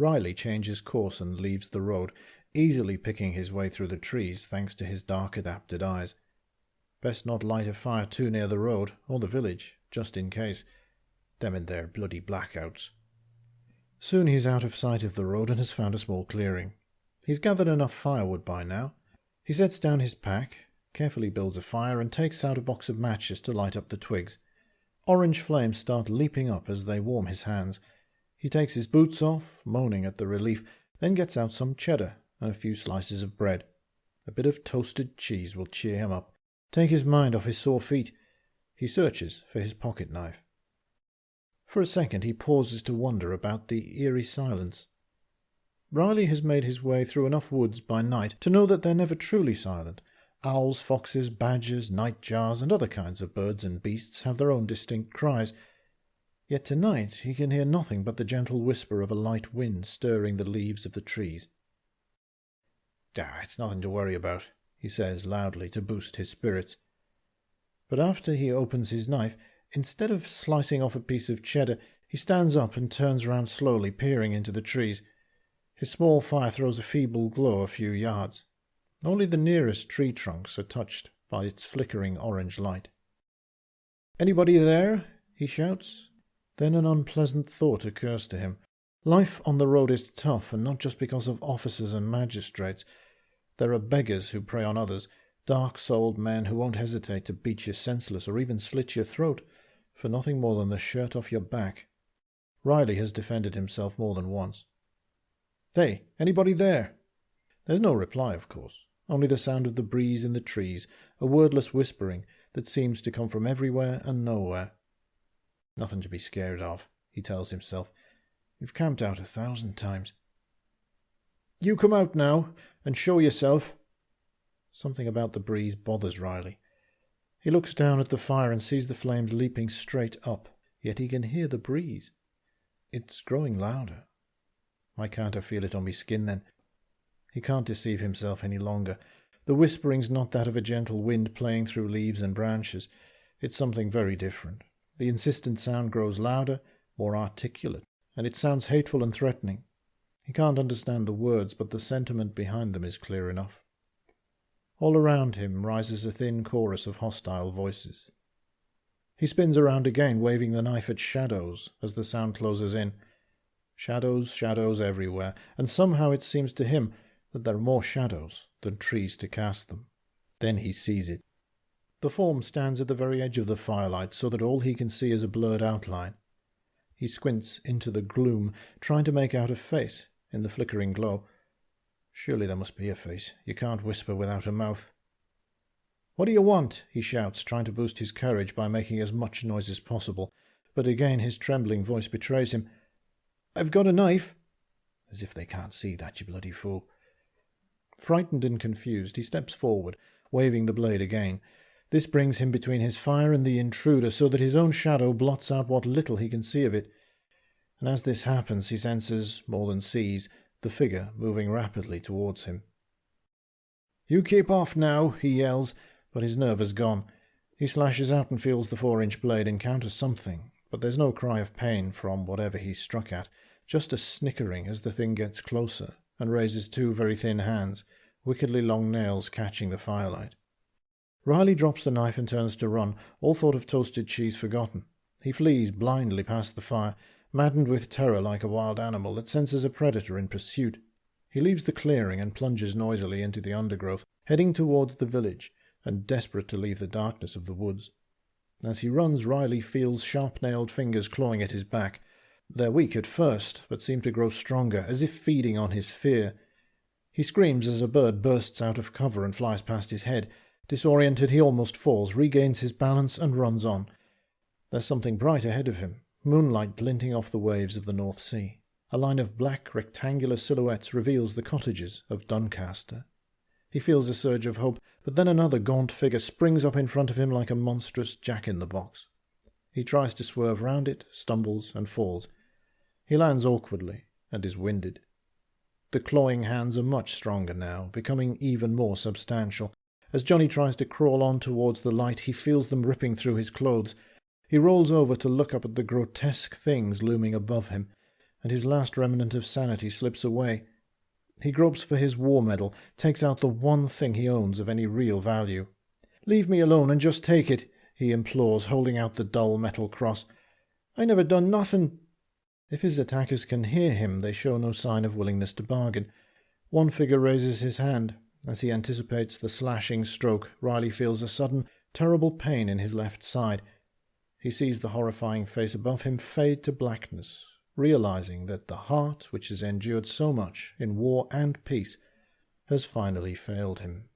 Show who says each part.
Speaker 1: Riley changes course and leaves the road, easily picking his way through the trees thanks to his dark-adapted eyes. Best not light a fire too near the road, or the village, just in case. Them and their bloody blackouts. Soon he's out of sight of the road and has found a small clearing. He's gathered enough firewood by now. He sets down his pack, carefully builds a fire, and takes out a box of matches to light up the twigs. Orange flames start leaping up as they warm his hands. He takes his boots off, moaning at the relief, then gets out some cheddar and a few slices of bread. A bit of toasted cheese will cheer him up, take his mind off his sore feet. He searches for his pocket knife. For a second he pauses to wonder about the eerie silence. Riley has made his way through enough woods by night to know that they're never truly silent. Owls, foxes, badgers, nightjars, and other kinds of birds and beasts have their own distinct cries. Yet tonight he can hear nothing but the gentle whisper of a light wind stirring the leaves of the trees. It's nothing to worry about," he says loudly to boost his spirits. But after he opens his knife, instead of slicing off a piece of cheddar, he stands up and turns round slowly, peering into the trees. His small fire throws a feeble glow a few yards. Only the nearest tree trunks are touched by its flickering orange light. "Anybody there?" he shouts. Then an unpleasant thought occurs to him. Life on the road is tough, and not just because of officers and magistrates. There are beggars who prey on others, dark-souled men who won't hesitate to beat you senseless or even slit your throat for nothing more than the shirt off your back. Riley has defended himself more than once. "Hey, anybody there?" There's no reply, of course, only the sound of the breeze in the trees, a wordless whispering that seems to come from everywhere and nowhere. "Nothing to be scared of," he tells himself. "We've camped out 1,000 times. You come out now and show yourself." Something about the breeze bothers Riley. He looks down at the fire and sees the flames leaping straight up, yet he can hear the breeze. It's growing louder. Why can't I feel it on my skin then? He can't deceive himself any longer. The whispering's not that of a gentle wind playing through leaves and branches. It's something very different. The insistent sound grows louder, more articulate, and it sounds hateful and threatening. He can't understand the words, but the sentiment behind them is clear enough. All around him rises a thin chorus of hostile voices. He spins around again, waving the knife at shadows as the sound closes in. Shadows, shadows everywhere, and somehow it seems to him that there are more shadows than trees to cast them. Then he sees it. The form stands at the very edge of the firelight, so that all he can see is a blurred outline. He squints into the gloom, trying to make out a face in the flickering glow. Surely there must be a face. You can't whisper without a mouth. "What do you want?" he shouts, trying to boost his courage by making as much noise as possible. But again his trembling voice betrays him. "I've got a knife." "As if they can't see that, you bloody fool." Frightened and confused, he steps forward, waving the blade again. This brings him between his fire and the intruder, so that his own shadow blots out what little he can see of it. And as this happens, he senses, more than sees, the figure moving rapidly towards him. "You keep off now," he yells, but his nerve has gone. He slashes out and feels the 4-inch blade encounters something, but there's no cry of pain from whatever he's struck at, just a snickering as the thing gets closer and raises 2 very thin hands, wickedly long nails catching the firelight. Riley drops the knife and turns to run, all thought of toasted cheese forgotten. He flees blindly past the fire, maddened with terror like a wild animal that senses a predator in pursuit. He leaves the clearing and plunges noisily into the undergrowth, heading towards the village, and desperate to leave the darkness of the woods. As he runs, Riley feels sharp-nailed fingers clawing at his back. They're weak at first, but seem to grow stronger, as if feeding on his fear. He screams as a bird bursts out of cover and flies past his head. Disoriented, he almost falls, regains his balance, and runs on. There's something bright ahead of him, moonlight glinting off the waves of the North Sea. A line of black, rectangular silhouettes reveals the cottages of Doncaster. He feels a surge of hope, but then another gaunt figure springs up in front of him like a monstrous jack-in-the-box. He tries to swerve round it, stumbles, and falls. He lands awkwardly, and is winded. The clawing hands are much stronger now, becoming even more substantial. As Johnny tries to crawl on towards the light, he feels them ripping through his clothes. He rolls over to look up at the grotesque things looming above him, and his last remnant of sanity slips away. He gropes for his war medal, takes out the one thing he owns of any real value. "Leave me alone and just take it," he implores, holding out the dull metal cross. "I never done nothing." If his attackers can hear him, they show no sign of willingness to bargain. One figure raises his hand. As he anticipates the slashing stroke, Riley feels a sudden, terrible pain in his left side. He sees the horrifying face above him fade to blackness, realizing that the heart, which has endured so much in war and peace, has finally failed him.